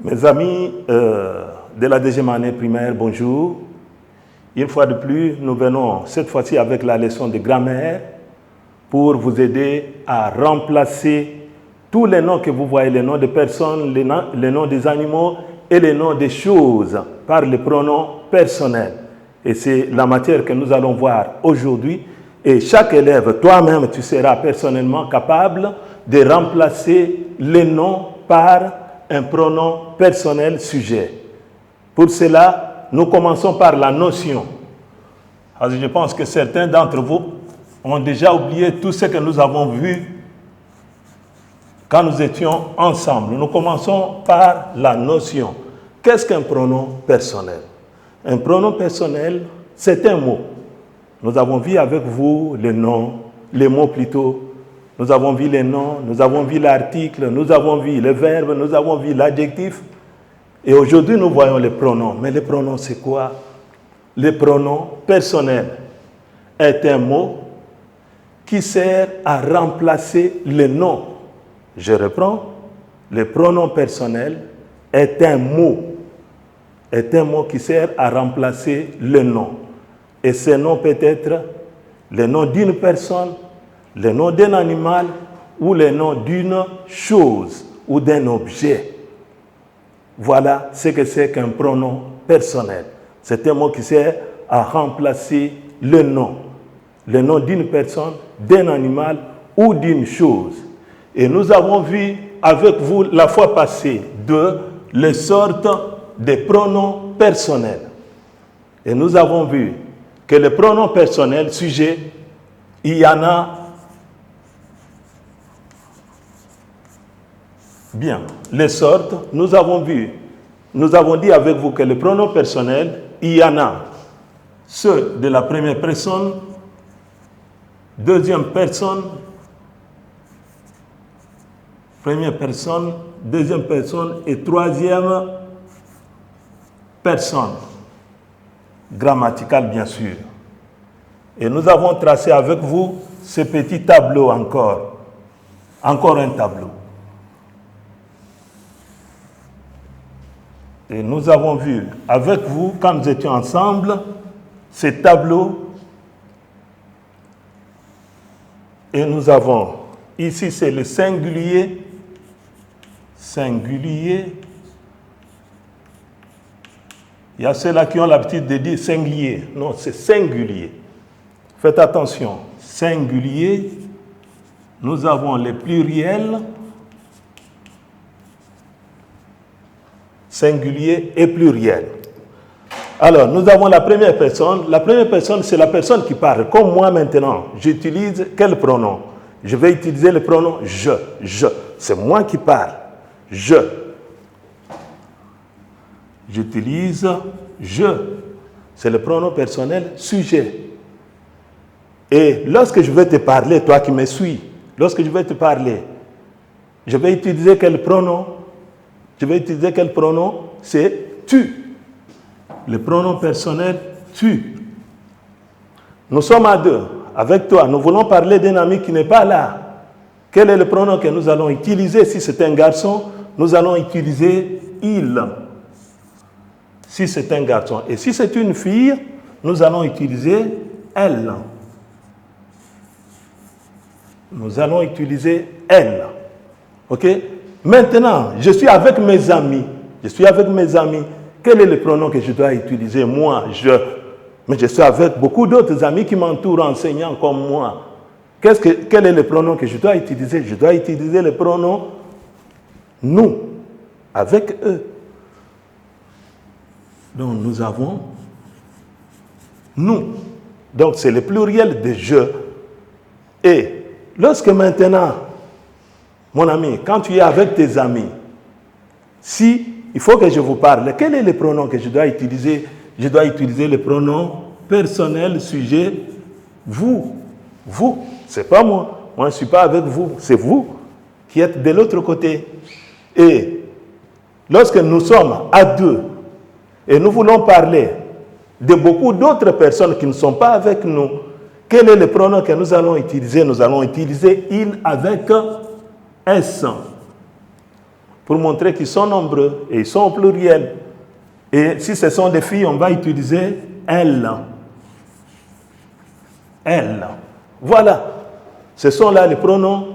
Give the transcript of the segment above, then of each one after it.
Mes amis de la deuxième année primaire, bonjour. Une fois de plus, nous venons cette fois-ci avec la leçon de grammaire pour vous aider à remplacer tous les noms que vous voyez, les noms de personnes, les noms des animaux et les noms des choses par les pronoms personnels. Et c'est la matière que nous allons voir aujourd'hui. Et chaque élève, toi-même, tu seras personnellement capable de remplacer les noms par un pronom personnel sujet. Pour cela, nous commençons par la notion. Alors, je pense que certains d'entre vous ont déjà oublié tout ce que nous avons vu quand nous étions ensemble. Nous commençons par la notion. Qu'est-ce qu'un pronom personnel? Un pronom personnel, c'est un mot. Nous avons vu avec vous les noms, les mots plutôt. Nous avons vu les noms, nous avons vu l'article, nous avons vu le verbe, nous avons vu l'adjectif. Et aujourd'hui, nous voyons les pronoms. Mais les pronoms, c'est quoi? Les pronoms personnels est un mot qui sert à remplacer le nom. Je reprends. Le pronom personnel est un mot qui sert à remplacer le nom. Et ce nom peut être le nom d'une personne, le nom d'un animal ou le nom d'une chose ou d'un objet. Voilà ce que c'est qu'un pronom personnel. C'est un mot qui sert à remplacer le nom d'une personne, d'un animal ou d'une chose. Et nous avons vu avec vous la fois passée les sortes de pronoms personnels. Et nous avons vu que les pronoms personnels, sujet, il y en a bien. Les sortes, nous avons dit avec vous que les pronoms personnels, il y en a ceux de la première personne, deuxième personne, première personne, deuxième personne et troisième personne. Grammatical, bien sûr. Et nous avons tracé avec vous ce petit tableau encore un tableau. Et nous avons vu avec vous, quand nous étions ensemble, ce tableau. Et nous avons, ici c'est le singulier. Il y a ceux-là qui ont l'habitude de dire singulier. Non, c'est singulier. Faites attention. Singulier, nous avons les pluriels. Singulier et pluriel. Alors, nous avons la première personne. La première personne, c'est la personne qui parle. Comme moi maintenant, j'utilise quel pronom? Je vais utiliser le pronom je. C'est moi qui parle. Je. J'utilise je. C'est le pronom personnel sujet. Et lorsque je vais te parler, toi qui me suis, lorsque je vais te parler, je vais utiliser quel pronom? C'est tu. Le pronom personnel tu. Nous sommes à deux. Avec toi, nous voulons parler d'un ami qui n'est pas là. Quel est le pronom que nous allons utiliser? Si c'est un garçon, nous allons utiliser il. Si c'est un garçon. Et si c'est une fille, nous allons utiliser elle. Nous allons utiliser elle. OK? Maintenant, je suis avec mes amis. Quel est le pronom que je dois utiliser? Moi, je. Mais je suis avec beaucoup d'autres amis qui m'entourent, enseignants comme moi. Quel est le pronom que je dois utiliser? Je dois utiliser le pronom nous, avec eux. Donc, nous avons nous. Donc, c'est le pluriel de je. Et lorsque maintenant, mon ami, quand tu es avec tes amis, si il faut que je vous parle, quel est le pronom que je dois utiliser? Je dois utiliser le pronom personnel, sujet, vous. Vous, c'est pas moi. Moi, je ne suis pas avec vous. C'est vous qui êtes de l'autre côté. Et lorsque nous sommes à deux et nous voulons parler de beaucoup d'autres personnes qui ne sont pas avec nous, quel est le pronom que nous allons utiliser? Nous allons utiliser il avec S. pour montrer qu'ils sont nombreux et ils sont au pluriel. Et si ce sont des filles, on va utiliser elles. Elles. Voilà. Ce sont là les pronoms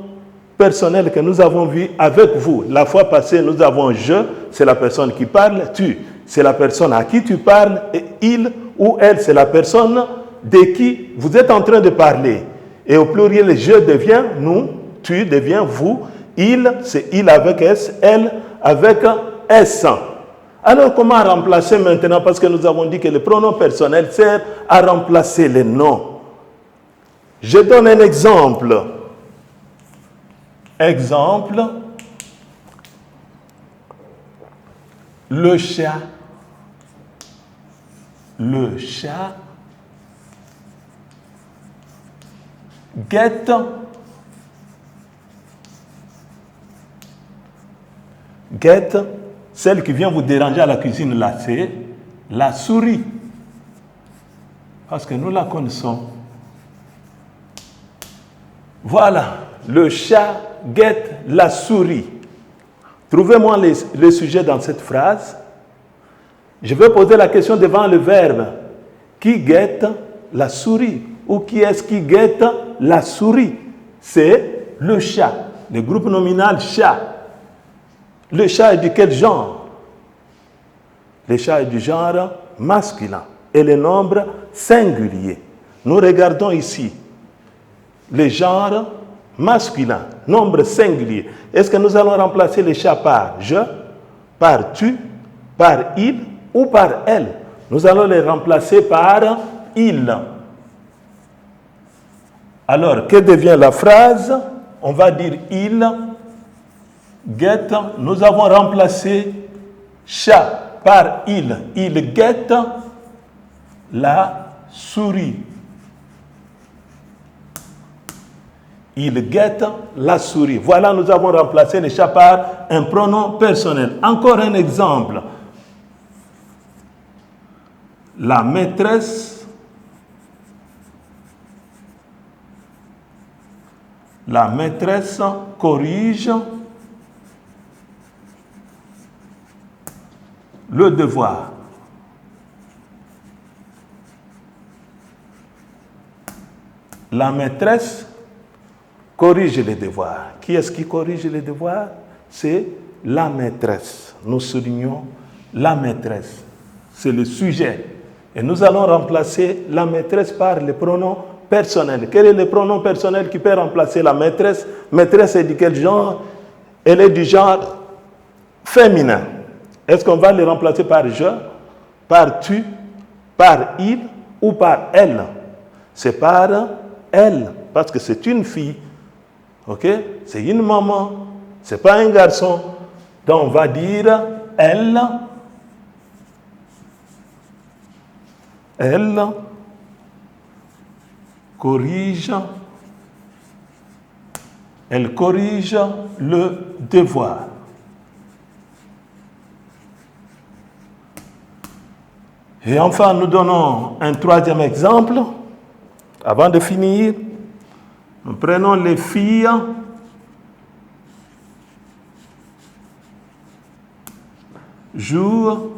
personnels que nous avons vus avec vous. La fois passée, nous avons je, c'est la personne qui parle, tu, c'est la personne à qui tu parles, et il ou elle, c'est la personne de qui vous êtes en train de parler. Et au pluriel, je devient nous, tu deviens vous, il, c'est il avec S, elle avec S. Alors, comment remplacer maintenant? Parce que nous avons dit que le pronom personnel sert à remplacer les noms. Je donne un exemple. Exemple. Le chat. Le chat guette. Guette. Celle qui vient vous déranger à la cuisine, là, c'est la souris. Parce que nous la connaissons. Voilà, le chat guette la souris. Trouvez-moi le sujet dans cette phrase. Je vais poser la question devant le verbe. Qui guette la souris? Ou qui est-ce qui guette la souris? C'est le chat. Le groupe nominal chat. Le chat est de quel genre? Le chat est du genre masculin. Et le nombre singulier. Nous regardons ici le genre masculin, nombre singulier. Est-ce que nous allons remplacer le chat par je, par tu, par il ou par elle? Nous allons les remplacer par il. Alors, que devient la phrase? On va dire il guette. Nous avons remplacé chat par il. Il guette la souris. Il guette la souris. Voilà, nous avons remplacé le chat par un pronom personnel. Encore un exemple. La maîtresse corrige le devoir. La maîtresse corrige les devoirs. Qui est-ce qui corrige les devoirs? C'est la maîtresse. Nous soulignons la maîtresse. C'est le sujet. Et nous allons remplacer la maîtresse par le pronom personnel. Quel est le pronom personnel qui peut remplacer la maîtresse? Maîtresse est de quel genre? Elle est du genre féminin. Est-ce qu'on va le remplacer par je, par tu, par il ou par elle? C'est par elle, parce que c'est une fille. Ok? C'est une maman. C'est pas un garçon. Donc on va dire elle. Elle corrige. Elle corrige le devoir. Et enfin, nous donnons un troisième exemple. Avant de finir, nous prenons les filles jouent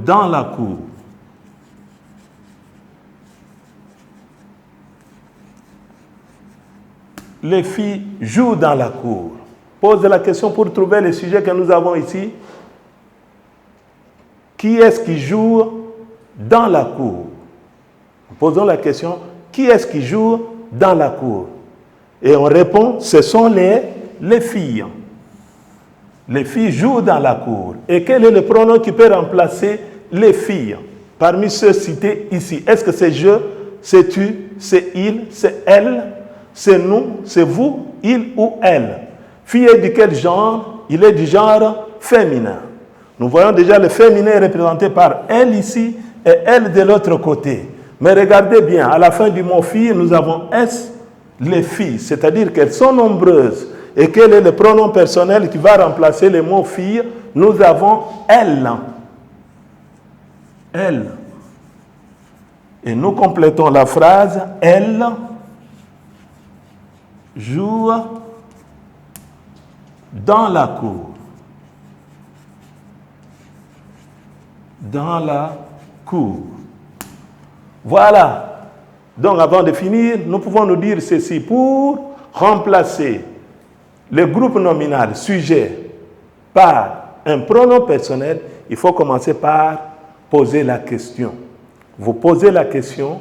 dans la cour. Les filles jouent dans la cour. Pose la question pour trouver le sujet que nous avons ici. Qui est-ce qui joue dans la cour? Posons la question, qui est-ce qui joue dans la cour? Et on répond, ce sont les filles. Les filles jouent dans la cour. Et quel est le pronom qui peut remplacer les filles parmi ceux cités ici? Est-ce que c'est je, c'est tu, c'est il, c'est elle, c'est nous, c'est vous, il ou elle? Fille est de quel genre? Il est du genre féminin. Nous voyons déjà le féminin est représenté par elle ici et elle de l'autre côté. Mais regardez bien, à la fin du mot fille, nous avons S, les filles, c'est-à-dire qu'elles sont nombreuses. Et quel est le pronom personnel qui va remplacer le mot fille? Nous avons elle. Elle. Et nous complétons la phrase, elle jour dans la cour. Dans la cour. Voilà. Donc avant de finir, nous pouvons nous dire ceci. Pour remplacer le groupe nominal sujet par un pronom personnel, il faut commencer par poser la question. Vous posez la question,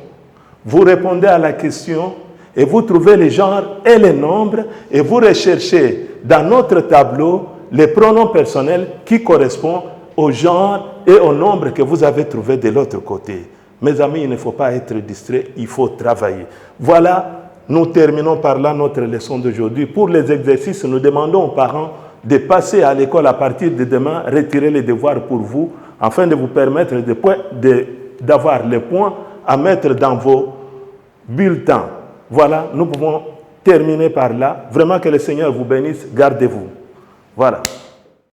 vous répondez à la question et vous trouvez les genres et les nombres et vous recherchez dans notre tableau les pronoms personnels qui correspondent au genre et au nombre que vous avez trouvé de l'autre côté. Mes amis, il ne faut pas être distrait, il faut travailler. Voilà, nous terminons par là notre leçon d'aujourd'hui. Pour les exercices, nous demandons aux parents de passer à l'école à partir de demain, retirer les devoirs pour vous, afin de vous permettre d'avoir les points à mettre dans vos bulletins. Voilà, nous pouvons terminer par là. Vraiment que le Seigneur vous bénisse, gardez-vous. Voilà.